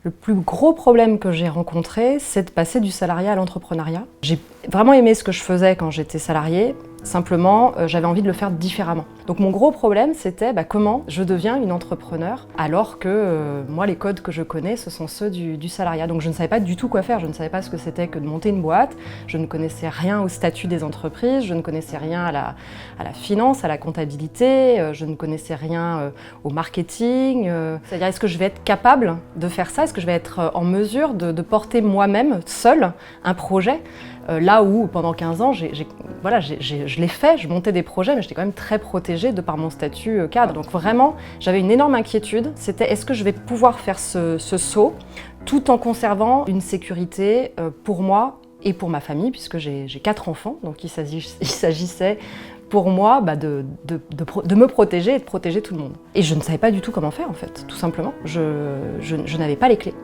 Le plus gros problème que j'ai rencontré, c'est de passer du salariat à l'entrepreneuriat. J'ai vraiment aimé ce que je faisais quand j'étais salariée. Simplement, j'avais envie de le faire différemment. Donc mon gros problème, c'était comment je deviens une entrepreneur alors que moi, les codes que je connais, ce sont ceux du salariat. Donc je ne savais pas du tout quoi faire, je ne savais pas ce que c'était que de monter une boîte, je ne connaissais rien au statut des entreprises, je ne connaissais rien à la finance, à la comptabilité, je ne connaissais rien au marketing. C'est-à-dire, est-ce que je vais être capable de faire ça? Est-ce que je vais être en mesure de porter moi-même, seule, un projet? Là où, pendant 15 ans, je l'ai fait, je montais des projets, mais j'étais quand même très protégée de par mon statut cadre. Donc vraiment, j'avais une énorme inquiétude, c'était est-ce que je vais pouvoir faire ce saut tout en conservant une sécurité pour moi et pour ma famille, puisque j'ai 4 enfants, donc il s'agissait pour moi de me protéger et de protéger tout le monde. Et je ne savais pas du tout comment faire en fait, tout simplement. Je n'avais pas les clés.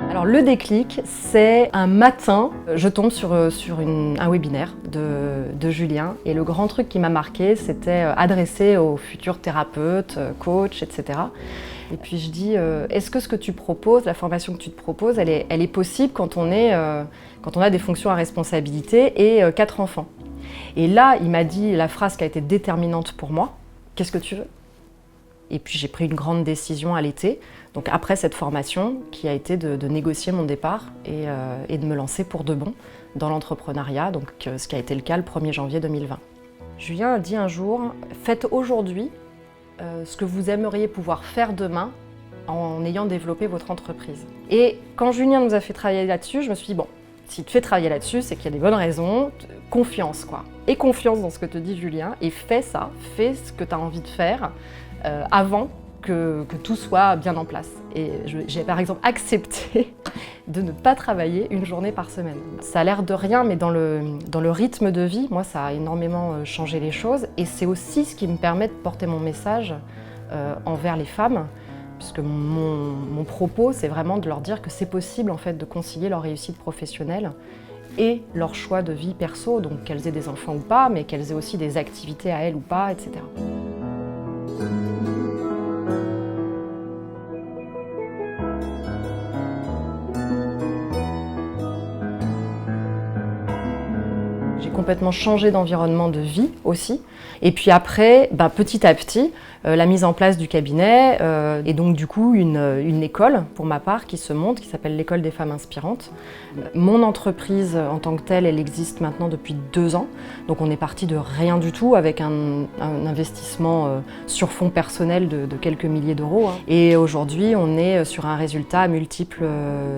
Alors le déclic, c'est un matin, je tombe sur un webinaire de Julien et le grand truc qui m'a marqué, c'était adressé aux futurs thérapeutes, coachs, etc. Et puis je dis, est-ce que ce que tu proposes, la formation que tu te proposes, elle est possible quand on a des fonctions à responsabilité et 4 enfants? Et là, il m'a dit la phrase qui a été déterminante pour moi, qu'est-ce que tu veux? Et puis j'ai pris une grande décision à l'été, donc après cette formation, qui a été de négocier mon départ et de me lancer pour de bon dans l'entrepreneuriat, donc ce qui a été le cas le 1er janvier 2020. Julien a dit un jour, faites aujourd'hui ce que vous aimeriez pouvoir faire demain en ayant développé votre entreprise. Et quand Julien nous a fait travailler là-dessus, je me suis dit, bon, s'il te fait travailler là-dessus, c'est qu'il y a des bonnes raisons, confiance quoi. Et confiance dans ce que te dit Julien, et fais ça, fais ce que tu as envie de faire avant que tout soit bien en place. Et j'ai par exemple accepté de ne pas travailler une journée par semaine. Ça a l'air de rien, mais dans le rythme de vie, moi ça a énormément changé les choses, et c'est aussi ce qui me permet de porter mon message envers les femmes, puisque mon propos, c'est vraiment de leur dire que c'est possible en fait de concilier leur réussite professionnelle et leur choix de vie perso, donc qu'elles aient des enfants ou pas, mais qu'elles aient aussi des activités à elles ou pas, etc. J'ai complètement changé d'environnement de vie aussi. Et puis après, petit à petit, la mise en place du cabinet et donc du coup une école pour ma part qui se monte, qui s'appelle l'École des femmes inspirantes. Mon entreprise en tant que telle, elle existe maintenant depuis 2 ans. Donc on est parti de rien du tout avec un investissement sur fonds personnels de quelques milliers d'euros. Et aujourd'hui, on est sur un résultat multiple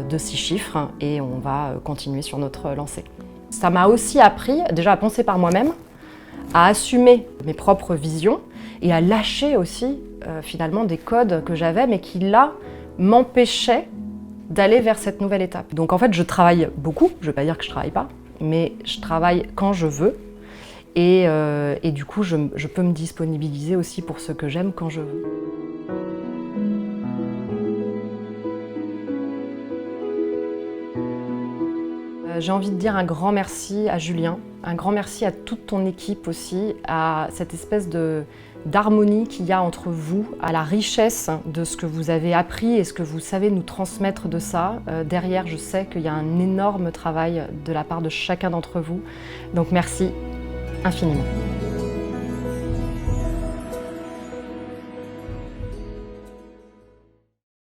de 6 chiffres et on va continuer sur notre lancée. Ça m'a aussi appris déjà à penser par moi-même, à assumer mes propres visions et à lâcher aussi finalement des codes que j'avais mais qui là m'empêchaient d'aller vers cette nouvelle étape. Donc en fait je travaille beaucoup, je ne vais pas dire que je ne travaille pas, mais je travaille quand je veux et du coup je peux me disponibiliser aussi pour ce que j'aime quand je veux. J'ai envie de dire un grand merci à Julien, un grand merci à toute ton équipe aussi, à cette espèce d'harmonie qu'il y a entre vous, à la richesse de ce que vous avez appris et ce que vous savez nous transmettre de ça. Derrière, je sais qu'il y a un énorme travail de la part de chacun d'entre vous, donc merci infiniment.